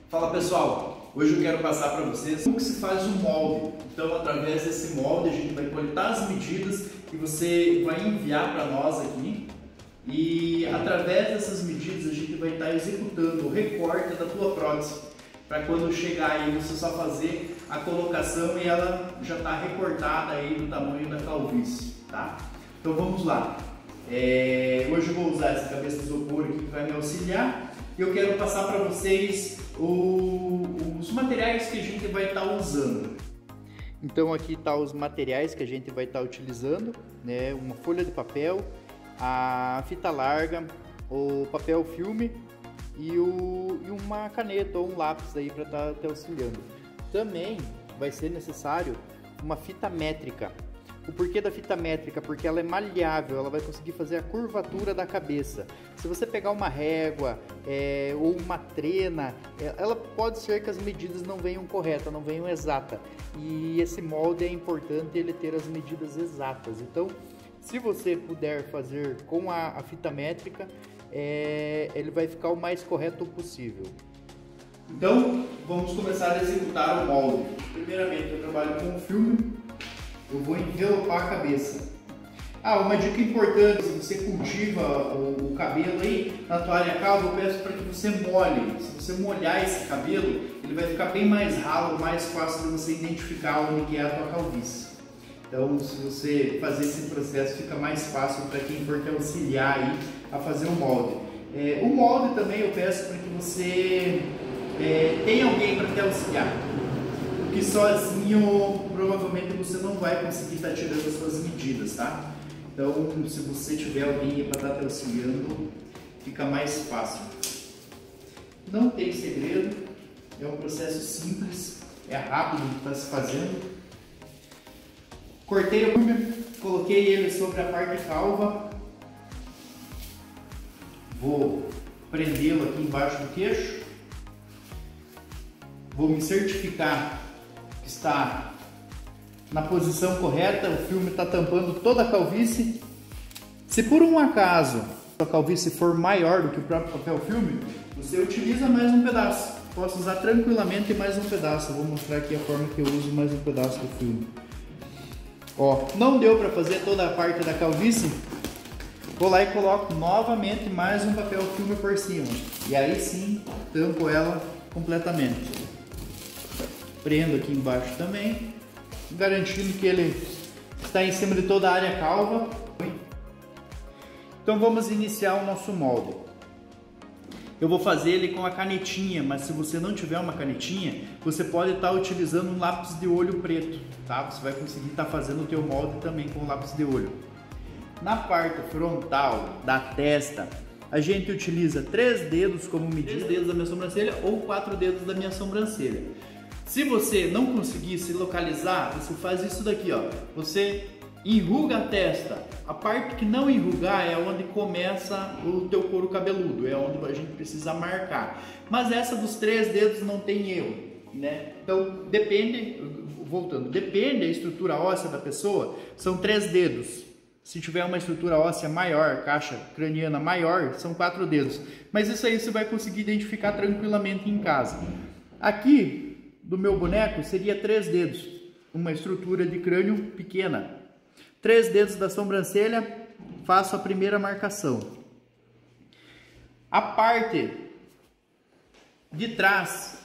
Fala pessoal, hoje eu quero passar para vocês como que se faz um molde. Então, através desse molde a gente vai coletar as medidas que você vai enviar para nós aqui e através dessas medidas a gente vai estar executando o recorte da tua prótese para quando chegar aí você só fazer a colocação e ela já está recortada aí do tamanho da calvície, tá? Então vamos lá. Hoje eu vou usar essa cabeça de isopor aqui que vai me auxiliar e eu quero passar para vocês os materiais que a gente vai estar usando. Então aqui está os materiais que a gente vai estar utilizando, né? Uma folha de papel, a fita larga, o papel filme e uma caneta ou um lápis aí para estar te auxiliando. Também vai ser necessário uma fita métrica. O porquê da fita métrica? Porque ela é maleável, ela vai conseguir fazer a curvatura da cabeça. Se você pegar uma régua ou uma trena, ela pode ser que as medidas não venham corretas, não venham exatas. E esse molde é importante ele ter as medidas exatas. Então, se você puder fazer com a fita métrica, ele vai ficar o mais correto possível. Então, vamos começar a executar o molde. Primeiramente, eu trabalho com o filme. Eu vou envelopar a cabeça. Uma dica importante, se você cultiva o cabelo aí na tua área calva, eu peço para que você molhe. Se você molhar esse cabelo, ele vai ficar bem mais ralo, mais fácil de você identificar onde que é a tua calvície. Então, se você fazer esse processo, fica mais fácil para quem for te auxiliar aí a fazer o molde. O molde também eu peço para que você tenha alguém para te auxiliar. Porque sozinho provavelmente você não vai conseguir estar tirando as suas medidas, tá? Então, se você tiver alguém para estar te auxiliando, fica mais fácil. Não tem segredo, é um processo simples, é rápido de estar se fazendo. Cortei o filme, coloquei ele sobre a parte calva, vou prendê-lo aqui embaixo do queixo, vou me certificar está na posição correta, o filme está tampando toda a calvície. Se por um acaso a calvície for maior do que o próprio papel filme, você utiliza mais um pedaço. Posso usar tranquilamente mais um pedaço. Eu vou mostrar aqui a forma que eu uso mais um pedaço do filme. Não deu para fazer toda a parte da calvície? Vou lá e coloco novamente mais um papel filme por cima. E aí sim, tampo ela completamente. Prendo aqui embaixo também, garantindo que ele está em cima de toda a área calva. Então vamos iniciar o nosso molde. Eu vou fazer ele com a canetinha, mas se você não tiver uma canetinha, você pode estar utilizando um lápis de olho preto, tá? Você vai conseguir estar fazendo o teu molde também com o lápis de olho. Na parte frontal da testa, a gente utiliza 3 dedos como medida, 3 dedos da minha sobrancelha ou 4 dedos da minha sobrancelha. Se você não conseguir se localizar, você faz isso daqui, Você enruga a testa. A parte que não enrugar é onde começa o teu couro cabeludo, é onde a gente precisa marcar. Mas essa dos 3 dedos não tem erro, né? Então depende, voltando, depende da estrutura óssea da pessoa, são 3 dedos. Se tiver uma estrutura óssea maior, caixa craniana maior, são 4 dedos. Mas isso aí você vai conseguir identificar tranquilamente em casa. Aqui do meu boneco seria 3 dedos, uma estrutura de crânio pequena. 3 dedos da sobrancelha, faço a primeira marcação. A parte de trás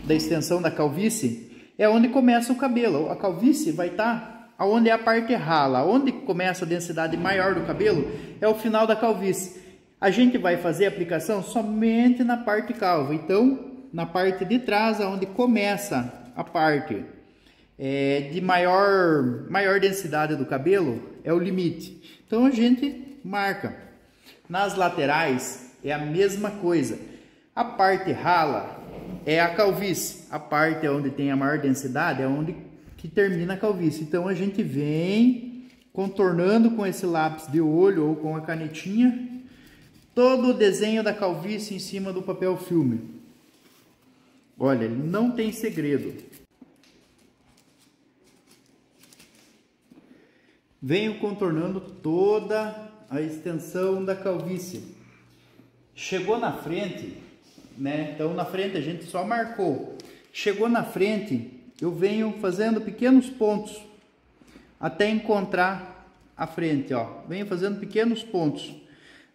da extensão da calvície é onde começa o cabelo. A calvície vai estar onde é a parte rala, onde começa a densidade maior do cabelo é o final da calvície. A gente vai fazer a aplicação somente na parte calva, então na parte de trás, onde começa a parte de maior densidade do cabelo, é o limite. Então a gente marca. Nas laterais é a mesma coisa. A parte rala é a calvície. A parte onde tem a maior densidade é onde que termina a calvície. Então a gente vem contornando com esse lápis de olho ou com a canetinha todo o desenho da calvície em cima do papel filme. Olha, ele não tem segredo. Venho contornando toda a extensão da calvície. Chegou na frente, né? Então na frente a gente só marcou. Chegou na frente, eu venho fazendo pequenos pontos até encontrar a frente, ó. Venho fazendo pequenos pontos.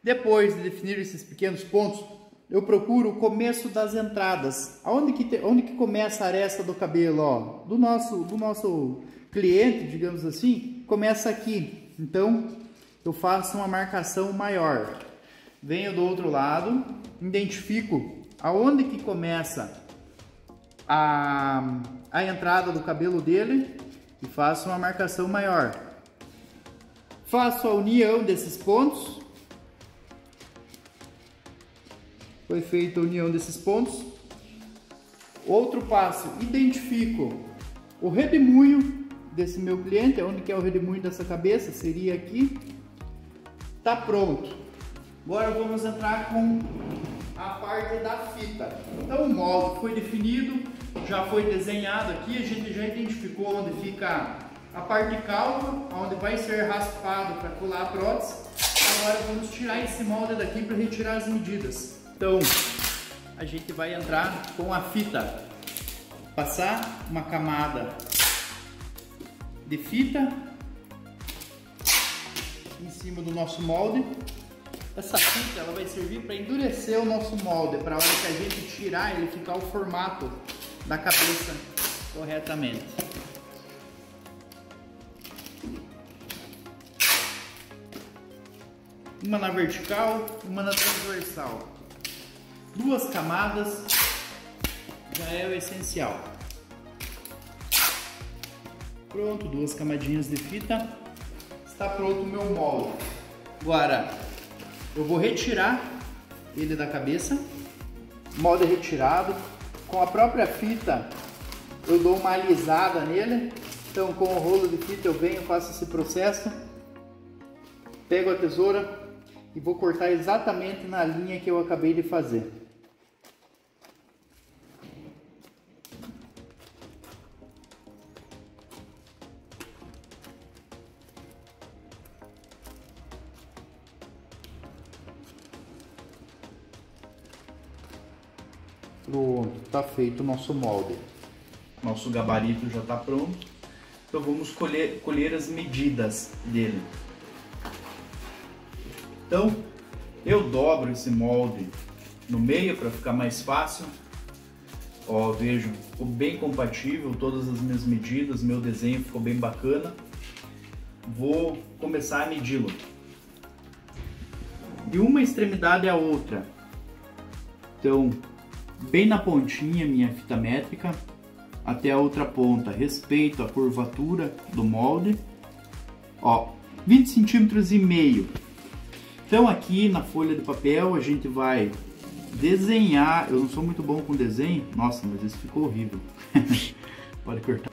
Depois de definir esses pequenos pontos, eu procuro o começo das entradas. Onde que começa a aresta do cabelo, ó? Do nosso cliente, digamos assim, começa aqui. Então, eu faço uma marcação maior. Venho do outro lado, identifico aonde que começa a entrada do cabelo dele e faço uma marcação maior. Faço a união desses pontos. Foi feita a união desses pontos. Outro passo, identifico o redemoinho desse meu cliente, onde que é o redemoinho dessa cabeça, seria aqui. Tá pronto. Agora vamos entrar com a parte da fita. Então o molde foi definido, já foi desenhado aqui, a gente já identificou onde fica a parte de calma, onde vai ser raspado para colar a prótese. Agora vamos tirar esse molde daqui para retirar as medidas. Então, a gente vai entrar com a fita, passar uma camada de fita em cima do nosso molde. Essa fita ela vai servir para endurecer o nosso molde, para a hora que a gente tirar ele ficar o formato da cabeça corretamente. Uma na vertical, uma na transversal. 2 camadas já é o essencial. Pronto, 2 camadinhas de fita. Está pronto o meu molde. Agora eu vou retirar ele da cabeça. Molde retirado. Com a própria fita eu dou uma alisada nele. Então com o rolo de fita eu venho, faço esse processo. Pego a tesoura e vou cortar exatamente na linha que eu acabei de fazer. Pronto, tá feito o nosso molde. Nosso gabarito já está pronto. Então vamos colher as medidas dele. Então eu dobro esse molde no meio para ficar mais fácil. Ó, vejam, ficou bem compatível todas as minhas medidas, meu desenho ficou bem bacana. Vou começar a medi-lo. De uma extremidade à outra. Então, bem na pontinha minha fita métrica, até a outra ponta, respeito a curvatura do molde. Ó, 20,5 cm. Então aqui na folha de papel a gente vai desenhar. Eu não sou muito bom com desenho. Nossa, mas isso ficou horrível. Pode cortar.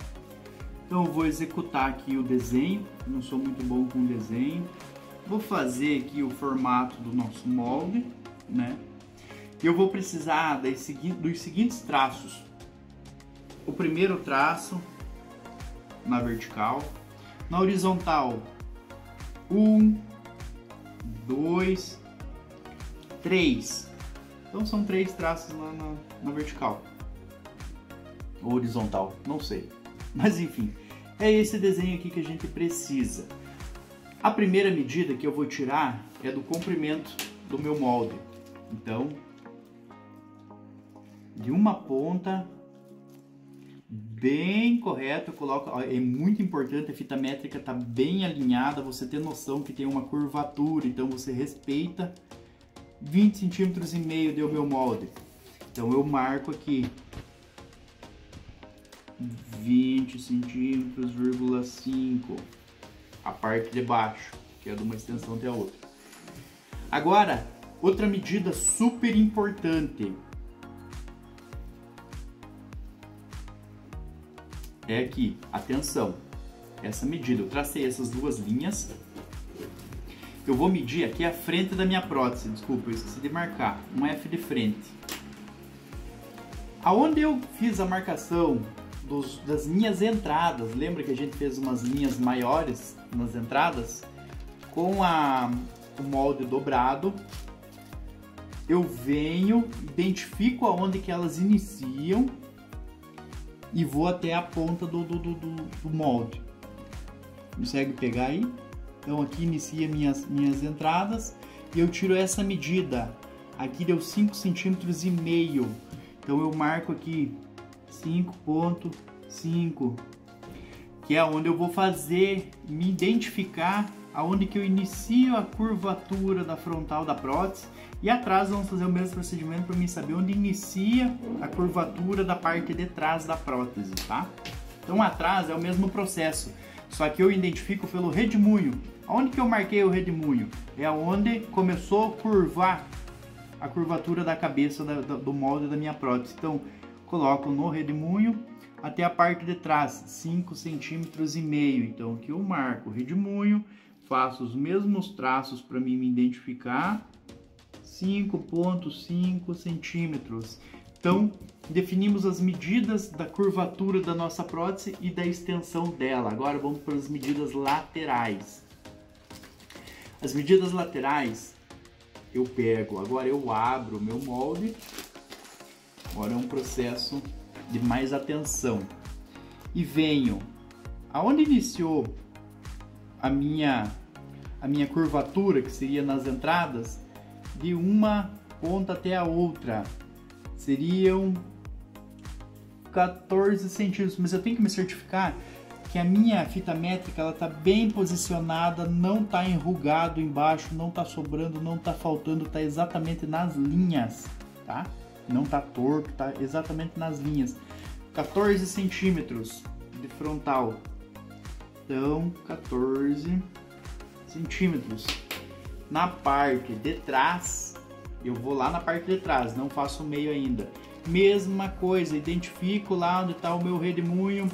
Então eu vou executar aqui o desenho. Eu não sou muito bom com desenho. Vou fazer aqui o formato do nosso molde, né? Eu vou precisar dos seguintes traços. O primeiro traço na vertical, na horizontal 1, 2, 3. Então são 3 traços lá na vertical ou horizontal, não sei, mas enfim, é esse desenho aqui que a gente precisa. A primeira medida que eu vou tirar é do comprimento do meu molde. Então, de uma ponta bem correta, eu coloco, é muito importante a fita métrica tá bem alinhada, você ter noção que tem uma curvatura, então você respeita. 20,5 cm deu meu molde, então eu marco aqui 20 centímetros,5 a parte de baixo, que é de uma extensão até a outra. Agora, outra medida super importante é aqui, atenção, essa medida, eu tracei essas 2 linhas, eu vou medir aqui a frente da minha prótese, desculpa, eu esqueci de marcar, um F de frente. Aonde eu fiz a marcação das minhas entradas, lembra que a gente fez umas linhas maiores nas entradas? Com o molde dobrado, eu venho, identifico aonde que elas iniciam e vou até a ponta do molde. Consegue pegar aí? Então aqui inicia minhas entradas e eu tiro essa medida. Aqui deu 5,5 centímetros. Então eu marco aqui 5,5, que é onde eu vou fazer, me identificar aonde que eu inicio a curvatura da frontal da prótese, e atrás vamos fazer o mesmo procedimento para mim saber onde inicia a curvatura da parte de trás da prótese, tá? Então atrás é o mesmo processo, só que eu identifico pelo redemoinho. Aonde que eu marquei o redemoinho? É onde começou a curvar a curvatura da cabeça do molde da minha prótese. Então coloco no redemoinho até a parte de trás, 5,5 centímetros. Então aqui eu marco o redemoinho, faço os mesmos traços para mim me identificar, 5,5 centímetros. Então definimos as medidas da curvatura da nossa prótese e da extensão dela. Agora vamos para as medidas laterais. As medidas laterais eu pego, agora eu abro o meu molde. Agora é um processo de mais atenção. E venho aonde iniciou a minha curvatura, que seria nas entradas, de uma ponta até a outra. Seriam 14 centímetros, mas eu tenho que me certificar que a minha fita métrica ela tá bem posicionada, não tá enrugado embaixo, não tá sobrando, não tá faltando, tá exatamente nas linhas, tá? Não tá torto, tá exatamente nas linhas. 14 centímetros de frontal. Então, 14 centímetros. Na parte de trás, eu vou lá na parte de trás, não faço o meio ainda. Mesma coisa, identifico lá onde está o meu redemoinho,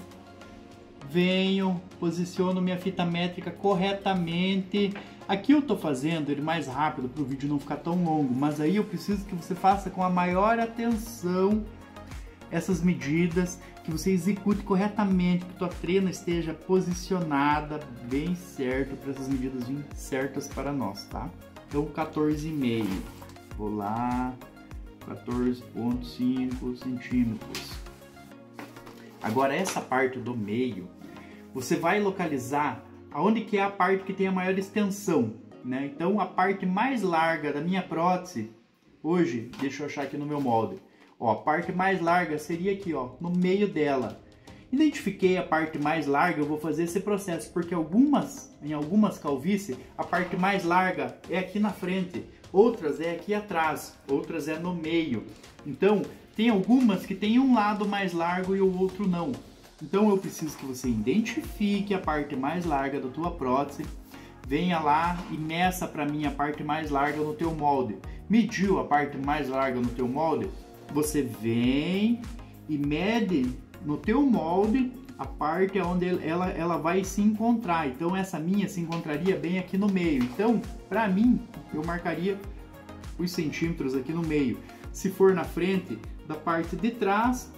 venho, posiciono minha fita métrica corretamente. Aqui eu tô fazendo ele mais rápido para o vídeo não ficar tão longo, mas aí eu preciso que você faça com a maior atenção essas medidas, que você execute corretamente, que tua trena esteja posicionada bem certo para essas medidas virem certas para nós, tá? Então 14,5, vou lá, 14,5 centímetros. Agora essa parte do meio, você vai localizar aonde que é a parte que tem a maior extensão, né? Então a parte mais larga da minha prótese, hoje, deixa eu achar aqui no meu molde, ó, a parte mais larga seria aqui, ó, no meio dela. Identifiquei a parte mais larga, eu vou fazer esse processo, porque em algumas calvície, a parte mais larga é aqui na frente, outras é aqui atrás, outras é no meio. Então, tem algumas que tem um lado mais largo e o outro não. Então, eu preciso que você identifique a parte mais larga da tua prótese, venha lá e meça para mim a parte mais larga no teu molde. Mediu a parte mais larga no teu molde? Você vem e mede no teu molde a parte onde ela vai se encontrar. Então essa minha se encontraria bem aqui no meio. Então, para mim, eu marcaria os centímetros aqui no meio. Se for na frente, da parte de trás,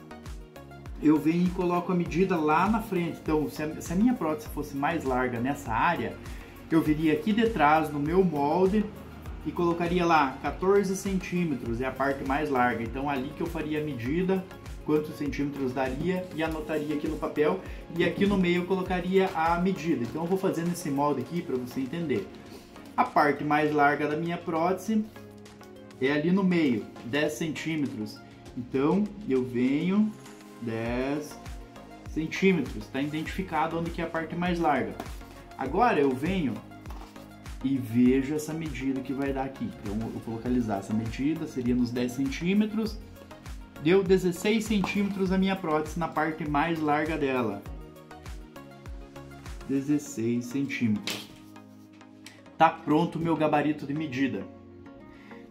eu venho e coloco a medida lá na frente. Então, se a minha prótese fosse mais larga nessa área, eu viria aqui de trás no meu molde e colocaria lá 14 centímetros, é a parte mais larga. Então ali que eu faria a medida, quantos centímetros daria, e anotaria aqui no papel, e aqui no meio eu colocaria a medida. Então eu vou fazendo esse molde aqui para você entender. A parte mais larga da minha prótese é ali no meio, 10 centímetros. Então eu venho 10 centímetros, está identificado onde que é a parte mais larga. Agora eu venho e vejo essa medida que vai dar aqui. Então eu vou localizar essa medida, seria nos 10 centímetros. Deu 16 centímetros a minha prótese na parte mais larga dela. 16 centímetros. Tá pronto o meu gabarito de medida.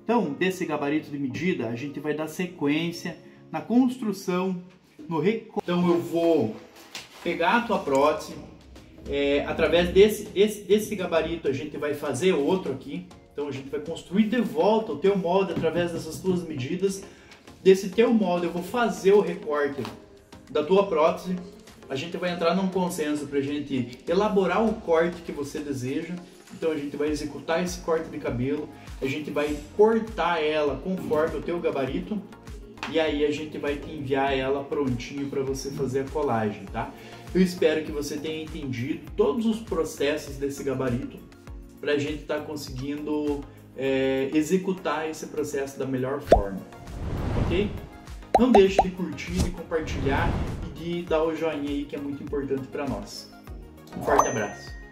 Então, desse gabarito de medida, a gente vai dar sequência na construção, no recorte. Então eu vou pegar a tua prótese, através desse gabarito a gente vai fazer outro aqui. Então a gente vai construir de volta o teu molde através dessas tuas medidas. Desse teu molde eu vou fazer o recorte da tua prótese. A gente vai entrar num consenso para a gente elaborar o corte que você deseja. Então a gente vai executar esse corte de cabelo, a gente vai cortar ela conforme o teu gabarito e aí a gente vai te enviar ela prontinho para você fazer a colagem, tá? Eu espero que você tenha entendido todos os processos desse gabarito para a gente estar conseguindo executar esse processo da melhor forma, ok? Não deixe de curtir, de compartilhar e de dar o joinha aí que é muito importante para nós. Um forte abraço!